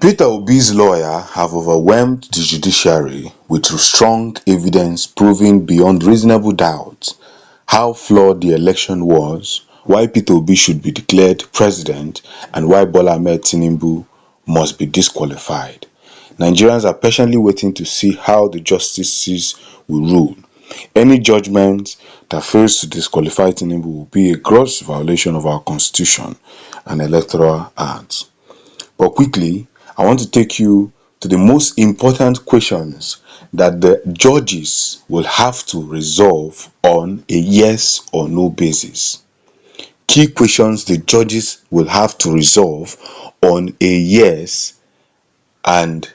Peter Obi's lawyer have overwhelmed the judiciary with strong evidence proving beyond reasonable doubt how flawed the election was, why Peter Obi should be declared president, and why Bola Ahmed Tinubu must be disqualified. Nigerians are patiently waiting to see how the justices will rule. Any judgment that fails to disqualify Tinubu will be a gross violation of our constitution and electoral acts. But quickly, I want to take you to the most important questions that the judges will have to resolve on a yes or no basis. Key questions the judges will have to resolve on a yes and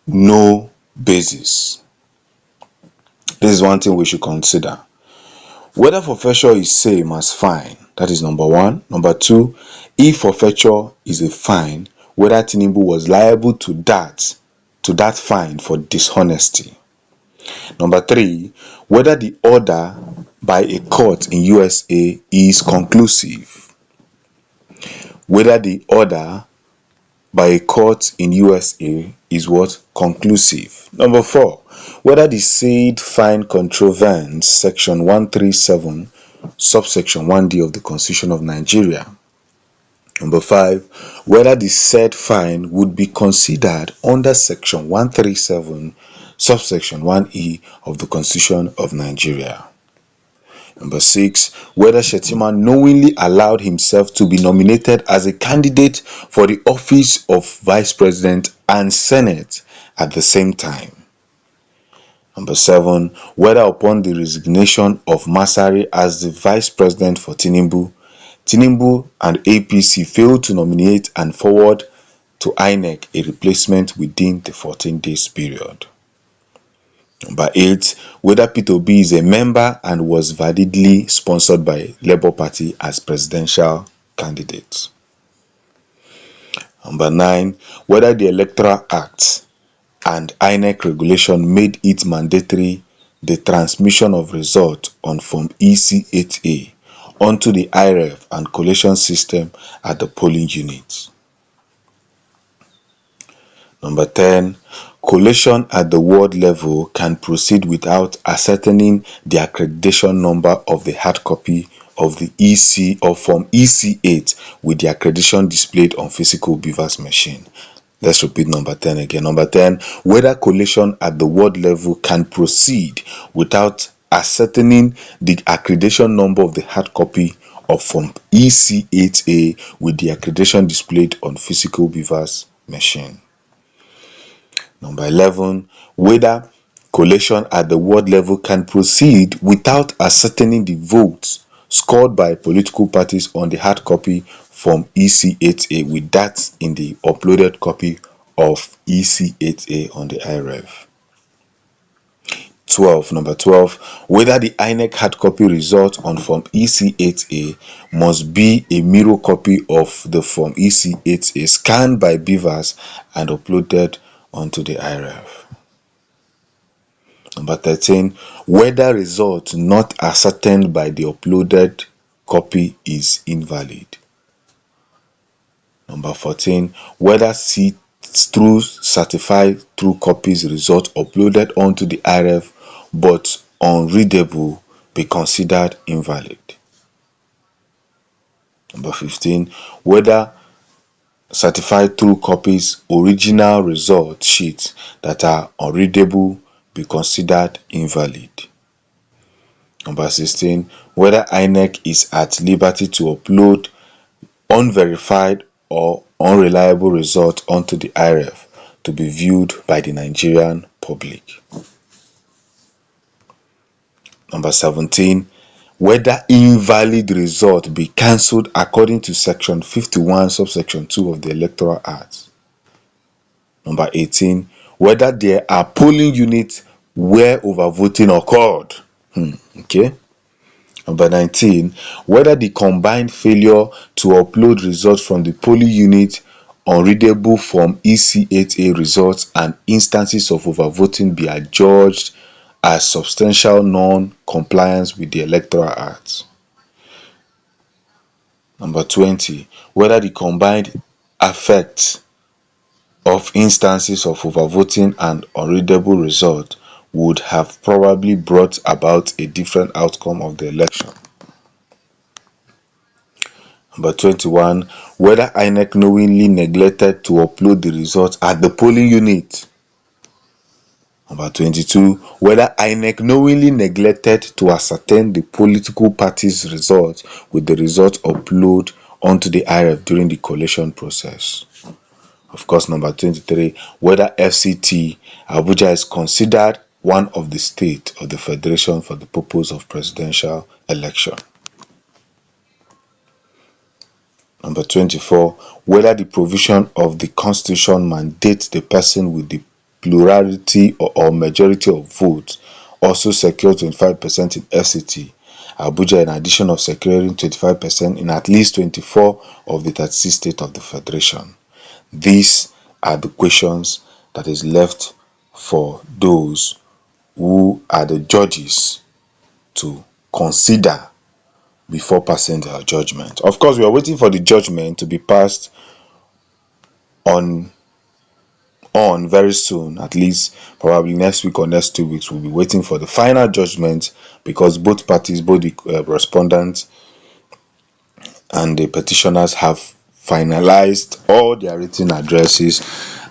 no basis. This is one thing we should consider. Whether forfeiture is same as fine, that is number one. Number two, if forfeiture is a fine, whether Tinubu was liable to that fine for dishonesty. Number three, whether the order by a court in USA is conclusive. Whether the order by a court in USA is what? Conclusive. Number four, whether the said fine contravenes section 137 subsection 1D of the Constitution of Nigeria. Number five, whether the said fine would be considered under section 137 subsection 1E of the Constitution of Nigeria. Number six, whether Shettima knowingly allowed himself to be nominated as a candidate for the office of Vice President and Senate at the same time. Number seven, whether upon the resignation of Masari as the Vice President for Tinubu and APC failed to nominate and forward to INEC a replacement within the 14 days period. Number eight, whether Peter Obi is a member and was validly sponsored by Labour Party as presidential candidate. Number nine, whether the Electoral Act and INEC regulation made it mandatory the transmission of results on Form EC8A onto the IREV and collation system at the polling units. Number 10, collation at the ward level can proceed without ascertaining the accreditation number of the hard copy of the EC or Form EC8 with the accreditation displayed on physical beavers machine. Let's repeat number 10 again. Number 10, whether collation at the ward level can proceed without ascertaining the accreditation number of the hard copy of Form EC8A with the accreditation displayed on physical beavers machine. Number 11, whether collation at the ward level can proceed without ascertaining the votes scored by political parties on the hard copy Form EC8A with that in the uploaded copy of EC8A on the IREV. Number 12, whether the INEC hard copy result on Form EC8A must be a mirror copy of the Form EC8A scanned by beavers and uploaded onto the IREV. Number 13, whether result not ascertained by the uploaded copy is invalid. Number 14, whether see-through certified through copies result uploaded onto the IREV but unreadable be considered invalid. Number 15, whether certified through copies original result sheets that are unreadable be considered invalid. Number 16, whether INEC is at liberty to upload unverified or unreliable results onto the IREV to be viewed by the Nigerian public. Number 17, whether invalid result be cancelled according to section 51 subsection 2 of the Electoral Act. Number 18, whether there are polling units where overvoting occurred. Okay. Number 19, whether the combined failure to upload results from the polling unit, unreadable Form EC8A results and instances of overvoting be adjudged as substantial non-compliance with the Electoral Act. Number 20, whether the combined effect of instances of overvoting and unreadable result would have probably brought about a different outcome of the election. Number 21, whether INEC knowingly neglected to upload the results at the polling unit. Number 22, whether INEC knowingly neglected to ascertain the political party's results with the result upload onto the IRF during the collation process. Of course, number 23, whether FCT Abuja is considered one of the state of the federation for the purpose of presidential election. Number 24, whether the provision of the constitution mandates the person with the plurality or majority of votes also secure 25% in FCT Abuja in addition of securing 25% in at least 24 of the 36 states of the federation. These are the questions that is left for those who are the judges to consider before passing their judgment. Of course, we are waiting for the judgment to be passed on very soon, at least probably next week or next 2 weeks. We'll be waiting for the final judgment because both parties, both the respondents and the petitioners have finalized all their written addresses,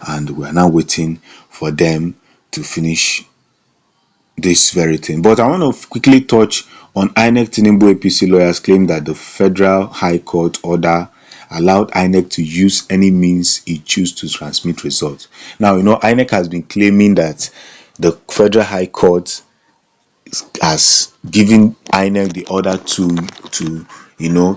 and we are now waiting for them to finish this very thing. But I want to quickly touch on INEC Tinubu APC lawyers claim that the Federal High Court order allowed INEC to use any means it chooses to transmit results. Now, INEC has been claiming that the Federal High Court has given INEC the order to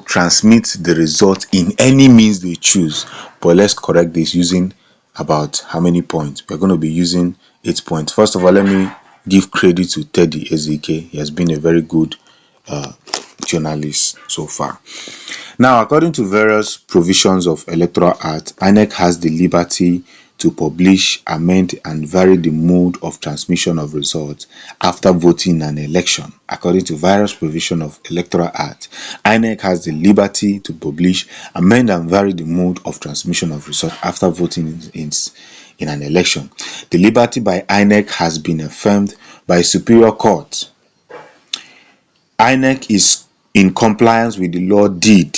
transmit the result in any means they choose. But let's correct this using about how many points? We're going to be using 8 points. First of all, let me give credit to Teddy Ezike. He has been a very good journalist so far. Now, according to various provisions of Electoral Act, INEC has the liberty to publish, amend, and vary the mode of transmission of results after voting in an election. According to various provisions of Electoral Act, INEC has the liberty to publish, amend, and vary the mode of transmission of results after voting in an election. The liberty by INEC has been affirmed by a superior court. INEC is in compliance with the law deed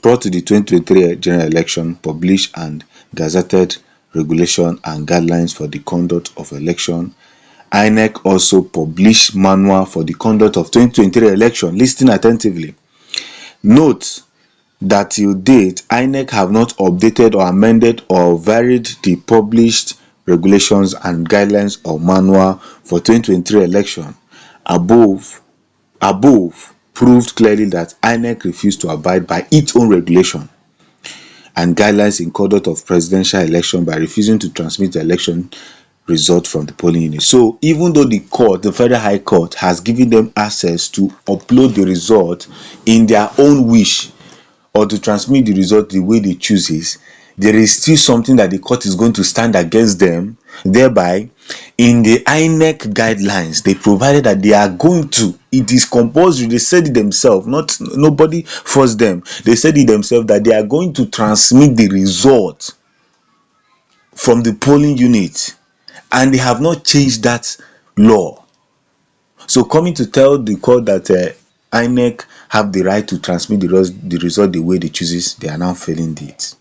brought to the 2023 general election, published and gazetted regulation and guidelines for the conduct of election. INEC also published manual for the conduct of 2023 election. Listen attentively. Note that till date, INEC have not updated or amended or varied the published regulations and guidelines or manual for 2023 election. Above proved clearly that INEC refused to abide by its own regulation and guidelines in conduct of presidential election by refusing to transmit the election result from the polling unit. So even though the Federal High Court has given them access to upload the result in their own wish or to transmit the result the way they choose, there is still something that the court is going to stand against them. Thereby, in the INEC guidelines, they provided that they are going to, it is compulsory, they said it themselves, nobody forced them. They said it themselves that they are going to transmit the result from the polling unit, and they have not changed that law. So coming to tell the court that INEC have the right to transmit the result the way they choose, they are now failing it.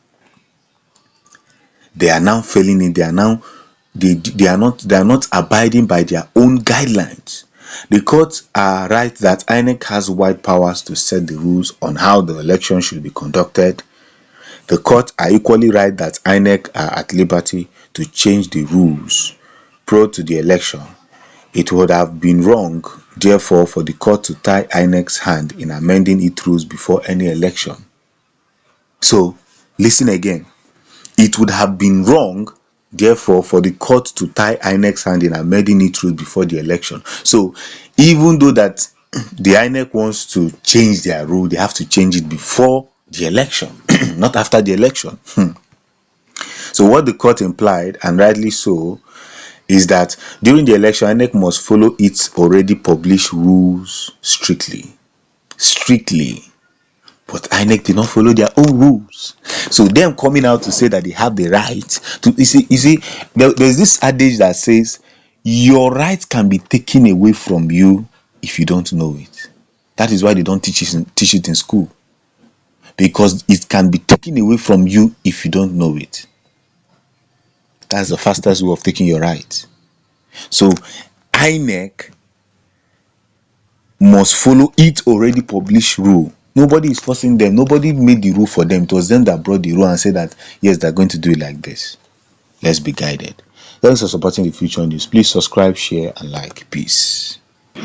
They are now failing it. They are not abiding by their own guidelines. The courts are right that INEC has wide powers to set the rules on how the election should be conducted. The courts are equally right that INEC are at liberty to change the rules prior to the election. It would have been wrong, therefore, for the court to tie INEC's hand in amending its rules before any election. So, listen again. It would have been wrong, therefore, for the court to tie INEC's hand in amending its rules before the election. So, even though that the INEC wants to change their rule, they have to change it before the election, not after the election. So, what the court implied, and rightly so, is that during the election, INEC must follow its already published rules strictly. Strictly. But INEC did not follow their own rules. So them coming out to say that they have the right to you see, there's this adage that says your right can be taken away from you if you don't know it. That is why they don't teach it in school. Because it can be taken away from you if you don't know it. That's the fastest way of taking your right. So INEC must follow its already published rule. Nobody is forcing them. Nobody made the rule for them. It was them that brought the rule and said that yes, they're going to do it like this. Let's be guided. Thanks for supporting the Future News. Please subscribe, share, and like. Peace. Set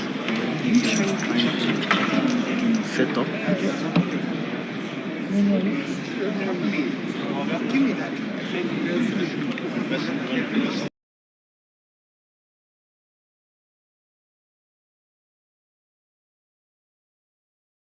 up. Give me that.